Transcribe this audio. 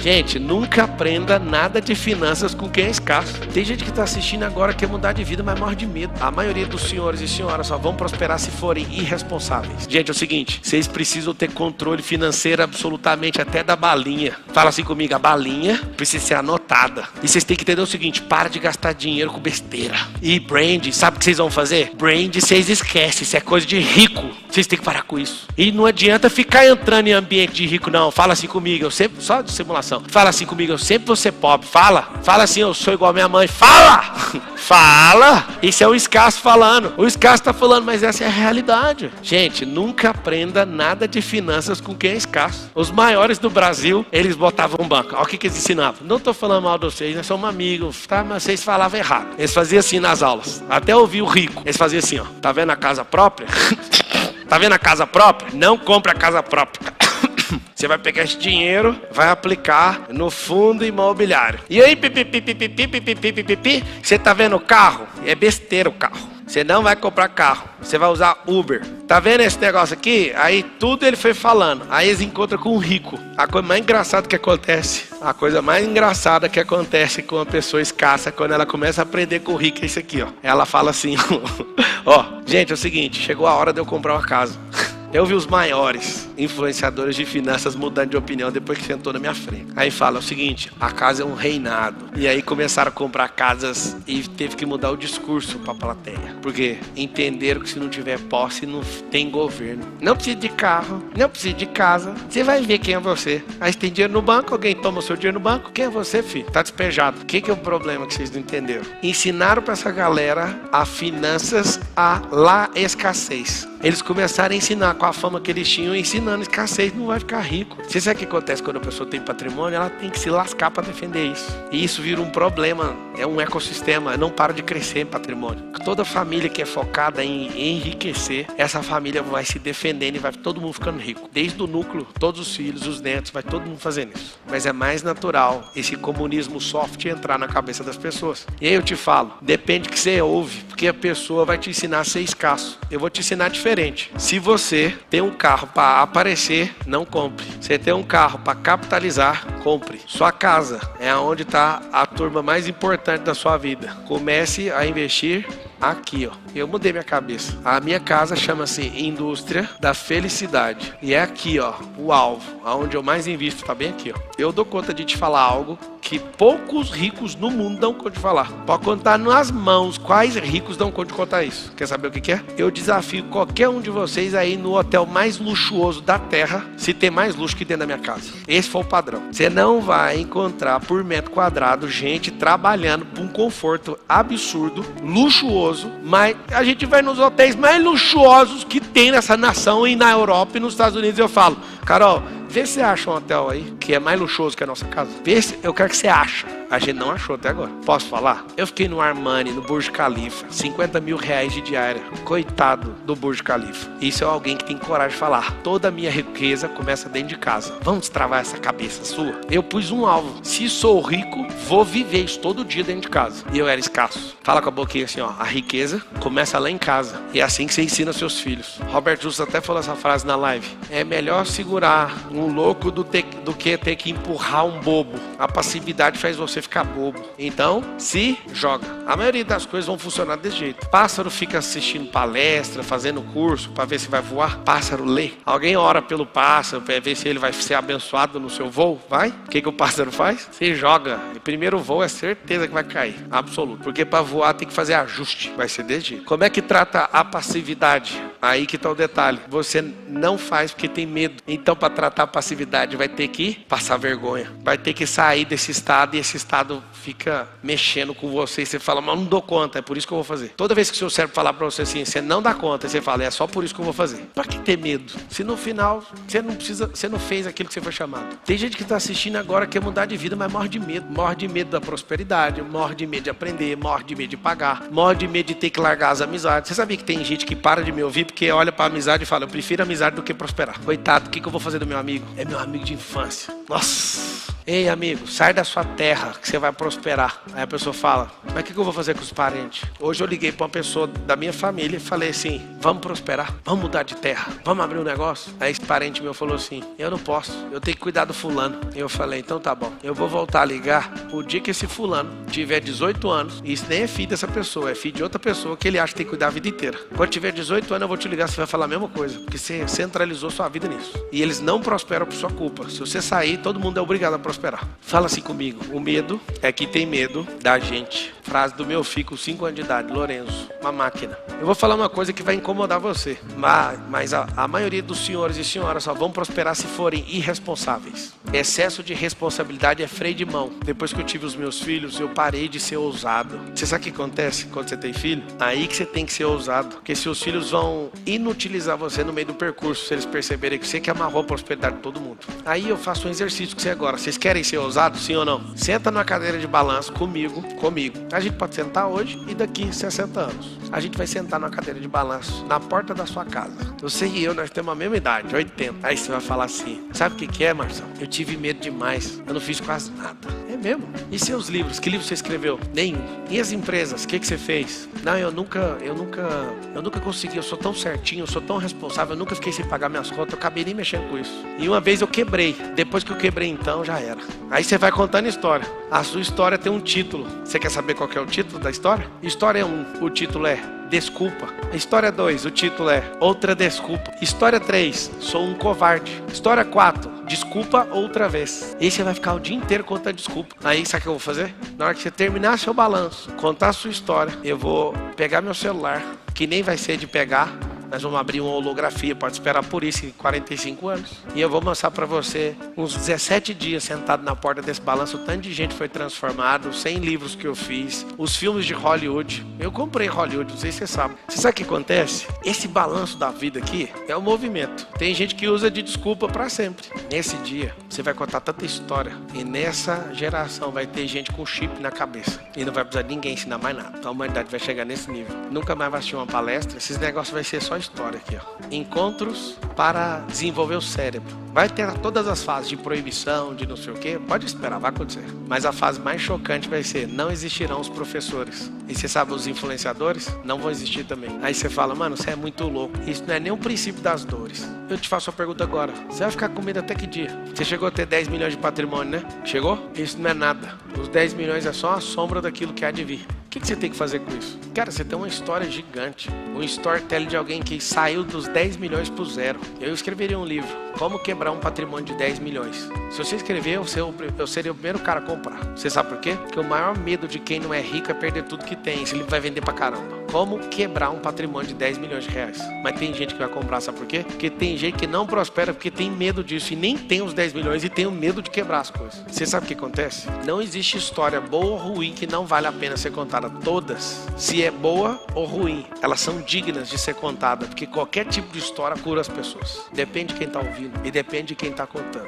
Gente, nunca aprenda nada de finanças com quem é escasso. Tem gente que está assistindo agora quer mudar de vida, mas morre de medo. A maioria dos senhores e senhoras só vão prosperar se forem irresponsáveis. Gente, é o seguinte, vocês precisam ter controle financeiro absolutamente até da balinha. Fala assim comigo, a balinha precisa ser anotada. E vocês têm que entender o seguinte, para de gastar dinheiro com besteira. E brand, sabe o que vocês vão fazer? Brand vocês esquecem, isso é coisa de rico. Vocês têm que parar com isso. E não adianta ficar entrando em ambiente de rico, não. Fala assim comigo, eu sempre, só de simulação. Fala assim comigo, eu sempre vou ser pobre. Fala assim, eu sou igual a minha mãe. Fala! Fala! Isso é o escasso falando. O escasso está falando, mas essa é a realidade. Gente, nunca aprenda nada de finanças com quem é escasso. Os maiores do Brasil, eles botavam banco. Olha o que eles ensinavam. Não estou falando mal de vocês, nós somos amigos, tá? Mas vocês falavam errado. Eles faziam assim nas aulas. Até ouvir o rico. Eles faziam assim, ó. Tá vendo a casa própria? Tá vendo a casa própria? Não compra a casa própria. Você vai pegar esse dinheiro, vai aplicar no fundo imobiliário. E aí, você tá vendo o carro? É besteira o carro. Você não vai comprar carro, você vai usar Uber. Tá vendo esse negócio aqui? Aí tudo ele foi falando. Aí eles encontram com um rico. A coisa mais engraçada que acontece, com uma pessoa escassa, quando ela começa a aprender com o rico, é isso aqui, ó. Ela fala assim, ó, gente, é o seguinte, chegou a hora de eu comprar uma casa. Eu vi os maiores influenciadores de finanças mudando de opinião depois que sentou na minha frente. Aí fala o seguinte, a casa é um reinado. E aí começaram a comprar casas e teve que mudar o discurso para a plateia. Porque entenderam que se não tiver posse, não tem governo. Não precisa de carro, não precisa de casa. Você vai ver quem é você. Aí você tem dinheiro no banco, alguém toma o seu dinheiro no banco. Quem é você, filho? Tá despejado. O que é o problema que vocês não entenderam? Ensinaram para essa galera a finanças a escassez. Eles começaram a ensinar com a fama que eles tinham, ensinando escassez, não vai ficar rico. Você sabe o que acontece quando a pessoa tem patrimônio? Ela tem que se lascar para defender isso. E isso vira um problema, é um ecossistema, não para de crescer em patrimônio. Toda família que é focada em enriquecer, essa família vai se defendendo e vai todo mundo ficando rico. Desde o núcleo, todos os filhos, os netos, vai todo mundo fazendo isso. Mas é mais natural esse comunismo soft entrar na cabeça das pessoas. E aí eu te falo, depende do que você ouve, porque a pessoa vai te ensinar a ser escasso. Eu vou te ensinar diferente. Se você tem um carro para aparecer, não compre. Você tem um carro para capitalizar, compre. Sua casa é onde está a turma mais importante da sua vida. Comece a investir aqui, ó. Eu mudei minha cabeça. A minha casa chama-se Indústria da Felicidade. E é aqui, ó, o alvo. Aonde eu mais invisto, tá bem aqui, ó. Eu dou conta de te falar algo que poucos ricos no mundo dão conta de falar. Pode contar nas mãos quais ricos dão conta de contar isso. Quer saber o que é? Eu desafio qualquer um de vocês aí no hotel mais luxuoso da terra, se tem mais luxo que dentro da minha casa. Esse foi o padrão. Você não vai encontrar por metro quadrado gente trabalhando por um conforto absurdo, luxuoso, mas a gente vai nos hotéis mais luxuosos que tem nessa nação e na Europa e nos Estados Unidos. Eu falo, Carol, vê se você acha um hotel aí que é mais luxuoso que a nossa casa. Vê se eu quero que você ache. A gente não achou até agora. Posso falar? Eu fiquei no Armani, no Burj Khalifa, 50 mil reais de diária. Coitado do Burj Khalifa. Isso é alguém que tem coragem de falar. Toda a minha riqueza começa dentro de casa. Vamos destravar essa cabeça sua? Eu pus um alvo. Se sou rico, vou viver isso todo dia dentro de casa. E eu era escasso. Fala com a boquinha assim, ó. A riqueza começa lá em casa. E é assim que você ensina seus filhos. Robert Justo até falou essa frase na live. É melhor segurar um louco do que ter que empurrar um bobo. A passividade faz você ficar bobo. Então, se joga. A maioria das coisas vão funcionar desse jeito. Pássaro fica assistindo palestra, fazendo curso para ver se vai voar. Pássaro lê. Alguém ora pelo pássaro para ver se ele vai ser abençoado no seu voo? Vai? O que o pássaro faz? Você joga. O primeiro voo é certeza que vai cair. Absoluto. Porque para voar tem que fazer ajuste. Vai ser desse jeito. Como é que trata a passividade? Aí que tá o detalhe. Você não faz porque tem medo. Então, para tratar a passividade, vai ter que passar vergonha. Vai ter que sair desse estado e esse estado fica mexendo com você e você fala, mas eu não dou conta, é por isso que eu vou fazer. Toda vez que o seu cérebro falar para você assim, você não dá conta, você fala, é só por isso que eu vou fazer. Para que ter medo? Se no final você não fez aquilo que você foi chamado. Tem gente que está assistindo agora quer mudar de vida, mas morre de medo. Morre de medo da prosperidade, morre de medo de aprender, morre de medo de pagar, morre de medo de ter que largar as amizades. Você sabia que tem gente que para de me ouvir porque olha para a amizade e fala, eu prefiro amizade do que prosperar. Coitado, o que eu vou fazer do meu amigo? amigo, é meu amigo de infância. Nossa! Ei, amigo, sai da sua terra que você vai prosperar. Aí a pessoa fala, mas o que eu vou fazer com os parentes? Hoje eu liguei para uma pessoa da minha família e falei assim, vamos prosperar, vamos mudar de terra, vamos abrir um negócio? Aí esse parente meu falou assim, eu não posso, eu tenho que cuidar do fulano. E eu falei, então tá bom, eu vou voltar a ligar o dia que esse fulano tiver 18 anos, e isso nem é filho dessa pessoa, é filho de outra pessoa que ele acha que tem que cuidar a vida inteira. Quando tiver 18 anos eu vou te ligar, você vai falar a mesma coisa, porque você centralizou sua vida nisso. E eles não prosperam por sua culpa. Se você sair, todo mundo é obrigado a prosperar. Fala assim comigo, o medo é que tem medo da gente. Frase do meu filho com 5 anos de idade, Lorenzo, uma máquina. Eu vou falar uma coisa que vai incomodar você, mas a maioria dos senhores e senhoras só vão prosperar se forem irresponsáveis. Excesso de responsabilidade é freio de mão. Depois que eu tive os meus filhos, eu parei de ser ousado. Você sabe o que acontece quando você tem filho? Aí que você tem que ser ousado, porque seus filhos vão inutilizar você no meio do percurso, se eles perceberem que você que amarrou a prosperidade de todo mundo. Aí eu faço um exercício com você agora. Vocês querem ser ousados, sim ou não? Senta numa cadeira de balanço comigo. A gente pode sentar hoje e daqui 60 anos. A gente vai sentar numa cadeira de balanço na porta da sua casa. Você e eu, nós temos a mesma idade, 80. Aí você vai falar assim, sabe o que é, Marcelo? Eu tive medo demais, eu não fiz quase nada. É mesmo? E seus livros? Que livro você escreveu? Nenhum. E as empresas? O que você fez? Não, eu nunca consegui, eu sou tão certinho, eu sou tão responsável, eu nunca fiquei sem pagar minhas contas, eu acabei nem mexendo com isso. E uma vez eu quebrei, depois que eu quebrei então, já era. Aí você vai contando história. A sua história tem um título. Você quer saber qual que é o título da história? História 1, o título é Desculpa. História 2, o título é Outra Desculpa. História 3, Sou um Covarde. História 4, Desculpa outra vez. E aí você vai ficar o dia inteiro contando desculpa. Aí sabe o que eu vou fazer? Na hora que você terminar seu balanço, contar a sua história, eu vou pegar meu celular, que nem vai ser de pegar. Nós vamos abrir uma holografia, pode esperar por isso em 45 anos. E eu vou mostrar para você uns 17 dias sentado na porta desse balanço, o tanto de gente foi transformado, 100 livros que eu fiz, os filmes de Hollywood. Eu comprei Hollywood, não sei se você sabe. Você sabe o que acontece? Esse balanço da vida aqui é um movimento. Tem gente que usa de desculpa para sempre. Nesse dia, você vai contar tanta história. E nessa geração vai ter gente com chip na cabeça. E não vai precisar de ninguém ensinar mais nada. Então a humanidade vai chegar nesse nível. Nunca mais vai assistir uma palestra. Esses negócios vai ser só história aqui, ó. Encontros para desenvolver o cérebro. Vai ter todas as fases de proibição, de não sei o que. Pode esperar, vai acontecer. Mas a fase mais chocante vai ser, não existirão os professores. E você sabe, os influenciadores não vão existir também. Aí você fala, mano, você é muito louco. Isso não é nem o princípio das dores. Eu te faço uma pergunta agora. Você vai ficar com medo até que dia? Você chegou a ter 10 milhões de patrimônio, né? Chegou? Isso não é nada. Os 10 milhões é só a sombra daquilo que há de vir. O que você tem que fazer com isso? Cara, você tem uma história gigante. Um storytelling de alguém que saiu dos 10 milhões pro zero. Eu escreveria um livro. Como quebrar um patrimônio de 10 milhões. Se você escrever, eu seria o primeiro cara a comprar. Você sabe por quê? Porque o maior medo de quem não é rico é perder tudo que tem. Esse livro vai vender pra caramba. Como quebrar um patrimônio de 10 milhões de reais. Mas tem gente que vai comprar, sabe por quê? Porque tem gente que não prospera porque tem medo disso. E nem tem os 10 milhões e tem o medo de quebrar as coisas. Você sabe o que acontece? Não existe história boa ou ruim que não vale a pena ser contada. Todas, se é boa ou ruim, elas são dignas de ser contadas. Porque qualquer tipo de história cura as pessoas. Depende de quem está ouvindo e depende de quem está contando.